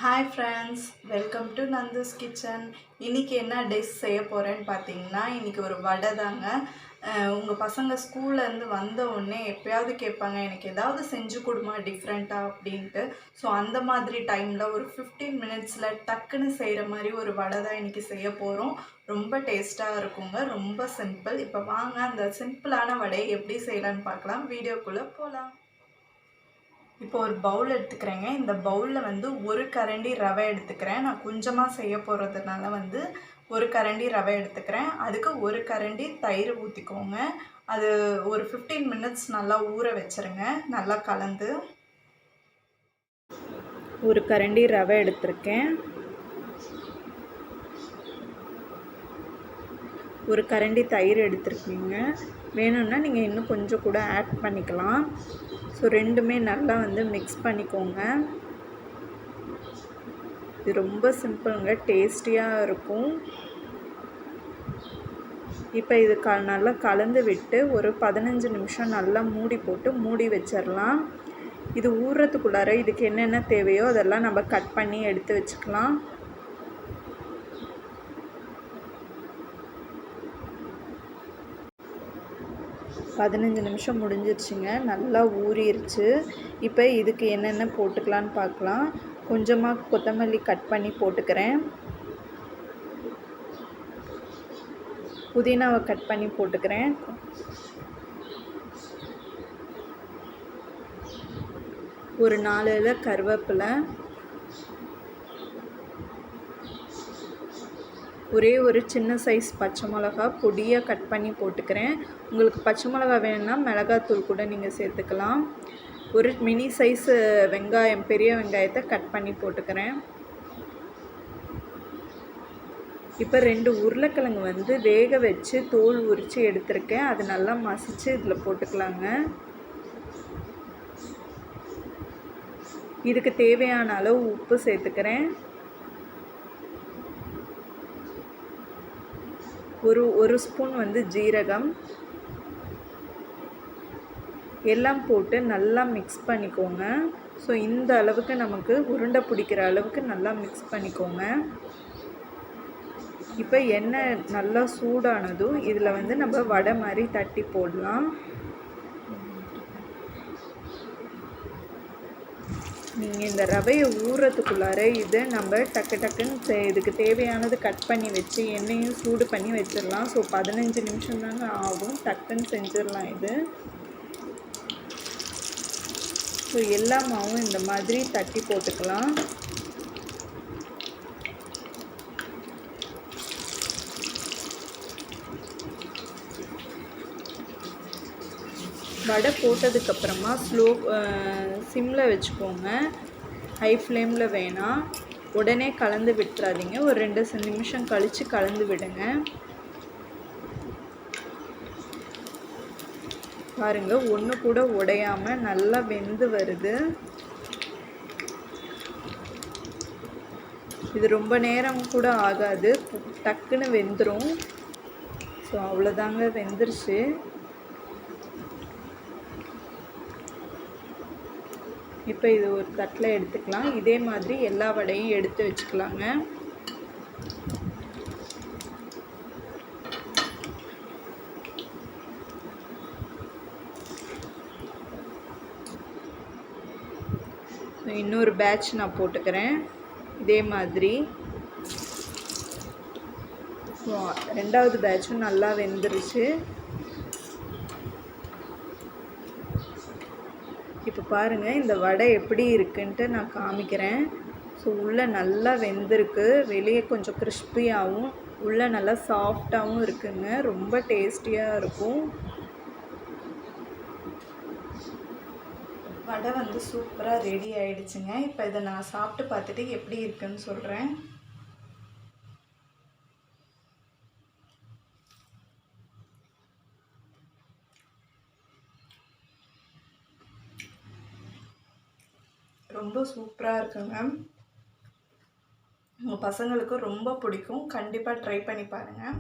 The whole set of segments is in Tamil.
Hi friends, welcome to Nandu's kitchen. இன்றைக்கி என்ன டிஷ் செய்ய போகிறேன்னு பார்த்தீங்கன்னா, இன்றைக்கி ஒரு வடை தாங்க. உங்கள் பசங்க ஸ்கூல்லேருந்து வந்த உடனே எப்போயாவது கேட்பாங்க, எனக்கு ஏதாவது செஞ்சு கொடுமா டிஃப்ரெண்ட்டாக அப்படின்ட்டு. ஸோ அந்த மாதிரி டைமில் ஒரு 15 மினிட்ஸில் டக்குன்னு செய்கிற மாதிரி ஒரு வடை தான் இன்றைக்கி செய்ய போகிறோம். ரொம்ப டேஸ்ட்டாக இருக்குங்க, ரொம்ப சிம்பிள். இப்போ வாங்க அந்த சிம்பிளான வடையை எப்படி செய்யலான்னு பார்க்கலாம். வீடியோக்குள்ளே போகலாம். இப்போ ஒரு பவுல் எடுத்துக்கிறேங்க. இந்த பவுலில் ஒரு கரண்டி ரவை எடுத்துக்கிறேன். நான் கொஞ்சமாக செய்ய போகிறதுனால ஒரு கரண்டி ரவை எடுத்துக்கிறேன். அதுக்கு ஒரு கரண்டி தயிர் ஊற்றிக்கோங்க. அது ஒரு 15 மினிட்ஸ் நல்லா ஊற வச்சுருங்க, நல்லா கலந்து. ஒரு கரண்டி ரவை எடுத்திருக்கேன். ஒரு கரண்டி தயிர் எடுத்துருக்கீங்க. வேணும்னா நீங்கள் இன்னும் கொஞ்சம் கூட ஆட் பண்ணிக்கலாம். ஸோ ரெண்டுமே நல்லா மிக்ஸ் பண்ணிக்கோங்க. இது ரொம்ப சிம்பிளுங்க, டேஸ்டியாக இருக்கும். இப்போ இது நல்லா கலந்து விட்டு ஒரு 15 நிமிஷம் நல்லா மூடி வச்சிடலாம். இது ஊறுறதுக்குள்ளார இதுக்கு என்னென்ன தேவையோ அதெல்லாம் நம்ம கட் பண்ணி எடுத்து வச்சுக்கலாம். பதினஞ்சு நிமிஷம் முடிஞ்சிருச்சுங்க, நல்லா ஊறிடுச்சு. இப்போ இதுக்கு என்னென்ன போட்டுக்கலான்னு பார்க்கலாம். கொஞ்சமாக கொத்தமல்லி கட் பண்ணி போட்டுக்கிறேன். புதினாவை கட் பண்ணி போட்டுக்கிறேன். ஒரு 4 இலை கருவேப்பிலை, ஒரே ஒரு சின்ன சைஸ் பச்சை மிளகா பொடியாக கட் பண்ணி போட்டுக்கிறேன். உங்களுக்கு பச்சை மிளகா வேணும்னா மிளகாத்தூள் கூட நீங்கள் சேர்த்துக்கலாம். ஒரு மினி சைஸ் வெங்காயம், பெரிய வெங்காயத்தை கட் பண்ணி போட்டுக்கிறேன். இப்போ 2 உருளைக்கிழங்கு வேக வச்சு தோல் உரித்து எடுத்திருக்கேன். அது நல்லா மசிச்சு இதில் போட்டுக்கலாங்க. இதுக்கு தேவையான அளவு உப்பு சேர்த்துக்கிறேன். ஒரு ஸ்பூன் ஜீரகம் எல்லாம் போட்டு நல்லா மிக்ஸ் பண்ணிக்கோங்க. ஸோ இந்த அளவுக்கு நமக்கு உருண்டை பிடிக்கிற அளவுக்கு நல்லா மிக்ஸ் பண்ணிக்கோங்க. இப்போ எண்ணெய் நல்லா சூடானதும் இதில் நம்ம வடை மாதிரி தட்டி போடலாம். நீங்கள் இந்த ரவையை ஊறுறதுக்குள்ளார இதை நம்ம டக்குன்னு இதுக்கு தேவையானது கட் பண்ணி வச்சு எண்ணெயும் சூடு பண்ணி வச்சிடலாம். ஸோ 15 நிமிஷம் தாங்க ஆகும், டக்குன்னு செஞ்சிடலாம் இது. ஸோ எல்லா மாவும் இந்த மாதிரி தட்டி போட்டுக்கலாம். வடை போட்டதுக்கப்புறமா சிம்மில் வச்சுக்கோங்க, ஹை ஃப்ளேமில் வேணாம். உடனே கலந்து விட்டுறாதீங்க, ஒரு 2 நிமிஷம் கழித்து கலந்து விடுங்க. பாருங்கள், ஒன்று கூட உடையாமல் நல்லா வெந்து வருது. இது ரொம்ப நேரம் கூட ஆகாது, டக்குன்னு வெந்துடும். ஸோ அவ்வளோதாங்க, வெந்துருச்சு. இப்போ இது ஒரு தட்டில் எடுத்துக்கலாம். இதே மாதிரி எல்லா வடையும் எடுத்து வச்சுக்கலாங்க. இன்னொரு பேட்ச் நான் போட்டுக்கிறேன் இதே மாதிரி. ரெண்டாவது பேட்சும் நல்லா வெந்துருச்சு. இப்போ பாருங்கள், இந்த வடை எப்படி இருக்குன்ட்டு நான் காமிக்கிறேன். ஸோ உள்ளே நல்லா வெந்திருக்கு, வெளியே கொஞ்சம் கிறிஸ்பியாகவும் உள்ளே நல்லா சாஃப்டாகவும் இருக்குங்க. ரொம்ப டேஸ்டியாக இருக்கும். வடை சூப்பராக ரெடி ஆகிடுச்சுங்க. இப்போ இதை நான் சாப்பிட்டு பார்த்துட்டு எப்படி இருக்குன்னு சொல்கிறேன். ரொம்ப சூப்பராக இருக்குங்க. உங்கள் பசங்களுக்கு ரொம்ப பிடிக்கும், கண்டிப்பாக ட்ரை பண்ணி பாருங்கள்.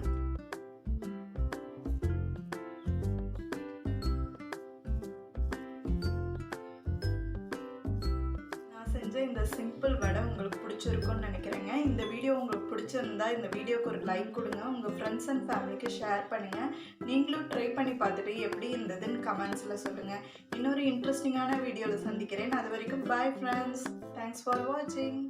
நான் செஞ்ச இந்த சிம்பிள் வடை உங்களுக்கு பிடிச்சிருக்கும்னு நினைக்கிறேங்க. இந்த வீடியோ உங்களுக்கு பிடிச்சிருந்தா இந்த வீடியோக்கு ஒரு லைக் கொடுங்க. உங்கள் ஃப்ரெண்ட்ஸ் அண்ட் ஃபேமிலிக்கு ஷேர் பண்ணுங்கள். நீங்களும் ட்ரை பண்ணி பார்த்துட்டு எப்படி இருந்ததுன்னு கமெண்ட்ஸில் சொல்லுங்கள். இன்னொரு இன்ட்ரெஸ்டிங்கான வீடியோவில் சந்திக்கிறேன். அது வரைக்கும் பாய் ஃப்ரெண்ட்ஸ். தேங்க்ஸ் ஃபார் வாட்சிங்.